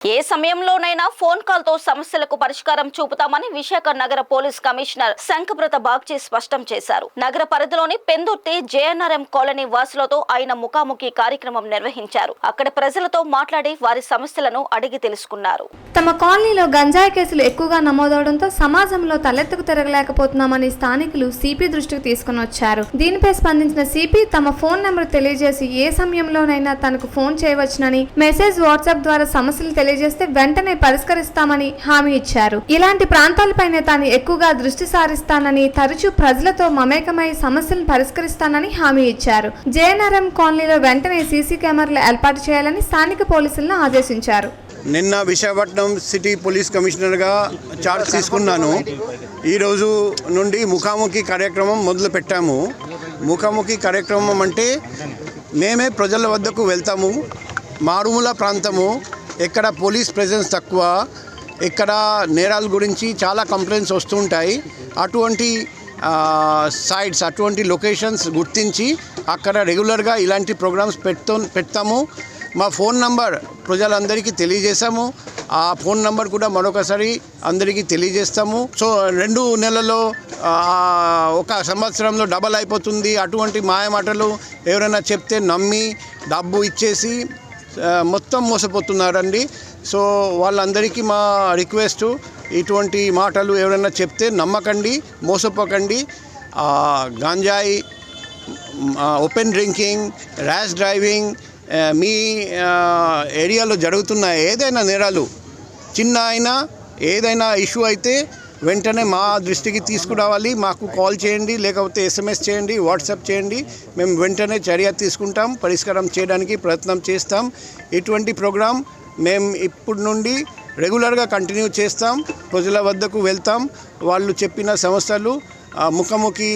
ఏ సమయంలోనైనా phone call తో సమస్యలకు పరిష్కారం చూపుతామని విశాఖ నగర పోలీస్ కమిషనర్ శంకబ్రత బాగ్చి స్పష్టం చేశారు. నగర పరిధిలోని పెందుర్తి జేఎన్ఆర్ఎం కాలనీ వాసులతో ఆయన ముఖాముఖి కార్యక్రమం నిర్వహించారు. అక్కడ ప్రజలతో మాట్లాడి వారి సమస్యలను అడిగి తెలుసుకున్నారు. తమ కాలనీలో గంజాయి కేసులు ఎక్కువగా నమోదవడంతో సమాజంలో తలెత్తుకు తిరగలేకపోతున్నామని స్థానికులు సిపి దృష్టికి తీసుకుని వచ్చారు. దీనిపై స్పందించిన సిపి తమ ఫోన్ నెంబర్ తెలియజేసి ఏ సమయంలోనైనా తనకు ఫోన్ చేయవచ్చునని, మెసేజ్ వాట్సాప్ ద్వారా సమస్యలు తెలియజేస్తే వెంటనే పరిష్కరిస్తామని హామీ ఇచ్చారు. ఇలాంటి ప్రాంతాలపైనే తాను ఎక్కువగా దృష్టి సారిస్తానని, తరచూ ప్రజలతో మమేకమై సమస్యలను పరిష్కరిస్తానని హామీ ఇచ్చారు. జేఎన్ఆర్ఎం కాలనీలో వెంటనే సీసీ కెమెరాలు ఏర్పాటు చేయాలని స్థానిక పోలీసులను ఆదేశించారు. నిన్న విశాఖపట్నం సిటీ పోలీస్ కమిషనర్గా చార్జ్ తీసుకున్నాను. ఈరోజు నుండి ముఖాముఖి కార్యక్రమం మొదలు పెట్టాము. ముఖాముఖి కార్యక్రమం అంటే మేమే ప్రజల వద్దకు వెళ్తాము. మారుమూల ప్రాంతము, ఎక్కడ పోలీస్ ప్రెజెన్స్ తక్కువ, ఇక్కడ నేరాల గురించి చాలా కంప్లైంట్స్ వస్తుంటాయి. అటువంటి సైట్స్, అటువంటి లొకేషన్స్ గుర్తించి అక్కడ రెగ్యులర్గా ఇలాంటి ప్రోగ్రామ్స్ పెడతాము. మా ఫోన్ నంబర్ ప్రజలందరికీ తెలియజేస్తాము. ఆ ఫోన్ నంబర్ కూడా మరొకసారి అందరికీ తెలియజేస్తాము. సో 2 నెలల్లో, 1 సంవత్సరంలో డబల్ అయిపోతుంది. అటువంటి మాయమాటలు ఎవరైనా చెప్తే నమ్మి డబ్బు ఇచ్చేసి మొత్తం మోసపోతున్నారండి. సో వాళ్ళందరికీ మా రిక్వెస్ట్, ఇటువంటి మాటలు ఎవరైనా చెప్తే నమ్మకండి, మోసపోకండి. గాంజాయి, ఓపెన్ డ్రింకింగ్, ర్యాష్ డ్రైవింగ్, మీ ఏరియాలో జరుగుతున్న ఏదైనా నేరాలు, చిన్న అయినా ఏదైనా ఇష్యూ అయితే వెంటనే మా దృష్టికి తీసుకురావాలి. మాకు కాల్ చేయండి, లేకపోతే SMS చేయండి, వాట్సాప్ చేయండి. మేము వెంటనే చర్య తీసుకుంటాం, పరిష్కారం చేయడానికి ప్రయత్నం చేస్తాం. ఇటువంటి ప్రోగ్రాం మేము ఇప్పటి నుండి రెగ్యులర్గా కంటిన్యూ చేస్తాం. ప్రజల వద్దకు వెళ్తాం, వాళ్ళు చెప్పిన సమస్యలు ముఖాముఖి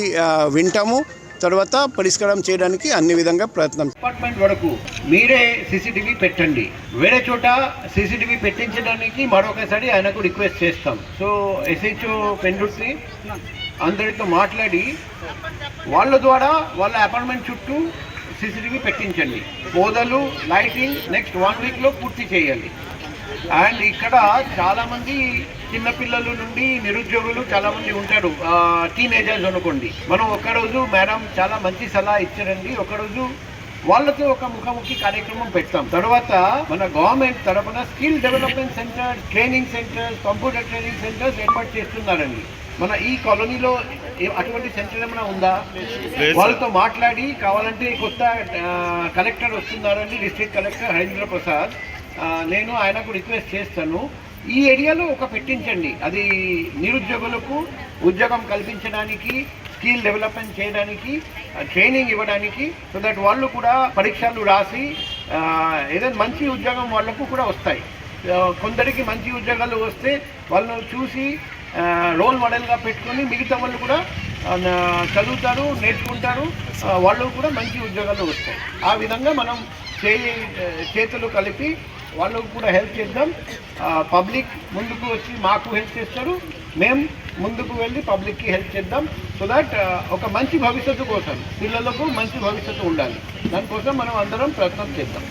వింటాము, తర్వాత పరిష్కారం చేయడానికి అన్ని విధంగా ప్రయత్నం. డిపార్ట్మెంట్ వరకు మీరే సీసీటీవీ పెట్టండి. వేరే చోట సీసీటీవీ పెట్టించడానికి మరొకసారి ఆయనకు రిక్వెస్ట్ చేస్తాం. సో SHO పెందుర్తి అందరితో మాట్లాడి వాళ్ళ ద్వారా వాళ్ళ అపార్ట్మెంట్ చుట్టూ సీసీటీవీ పెట్టించండి. పోదలు, లైటింగ్ నెక్స్ట్ 1 వీక్లో పూర్తి చేయాలి. అండ్ ఇక్కడ చాలామంది చిన్నపిల్లల నుండి నిరుద్యోగులు చాలామంది ఉంటారు, టీనేజర్స్ అనుకోండి. మనం ఒకరోజు మేడం చాలా మంచి సలహా ఇచ్చారండి, ఒకరోజు వాళ్ళతో ఒక ముఖాముఖి కార్యక్రమం పెడతాం. తర్వాత మన గవర్నమెంట్ తరఫున skill development centre, training centres, computer training centres ఏర్పాటు చేస్తున్నారండి. మన ఈ కాలనీలో అటువంటి సెంటర్ ఏమైనా ఉందా? వాళ్ళతో మాట్లాడి, కావాలంటే కొత్త కలెక్టర్ వస్తున్నారండి, డిస్ట్రిక్ట్ కలెక్టర్ హరీంద్ర ప్రసాద్, నేను ఆయనకు రిక్వెస్ట్ చేస్తాను, ఈ ఏరియాలో ఒక పెట్టించండి. అది నిరుద్యోగులకు ఉద్యోగం కల్పించడానికి, స్కిల్ డెవలప్మెంట్ చేయడానికి, ట్రైనింగ్ ఇవ్వడానికి, సో దట్ వాళ్ళు కూడా పరీక్షలు రాసి ఏదైనా మంచి ఉద్యోగం వాళ్ళకు కూడా వస్తాయి. కొందరికి మంచి ఉద్యోగాలు వస్తే వాళ్ళను చూసి రోల్ మోడల్గా పెట్టుకొని మిగతా వాళ్ళు కూడా చదువుతారు, నేర్చుకుంటారు, వాళ్ళు కూడా మంచి ఉద్యోగాలు వస్తాయి. ఆ విధంగా మనం చేతులు కలిపి వాళ్ళకు కూడా హెల్ప్ చేద్దాం. పబ్లిక్ ముందుకు వచ్చి మాకు హెల్ప్ చేస్తారు, మేము ముందుకు వెళ్ళి పబ్లిక్కి హెల్ప్ చేద్దాం. సో దట్ ఒక మంచి భవిష్యత్తు కోసం, పిల్లలకు మంచి భవిష్యత్తు ఉండాలి. దానికోసం మనం అందరం ప్రయత్నం చేద్దాం.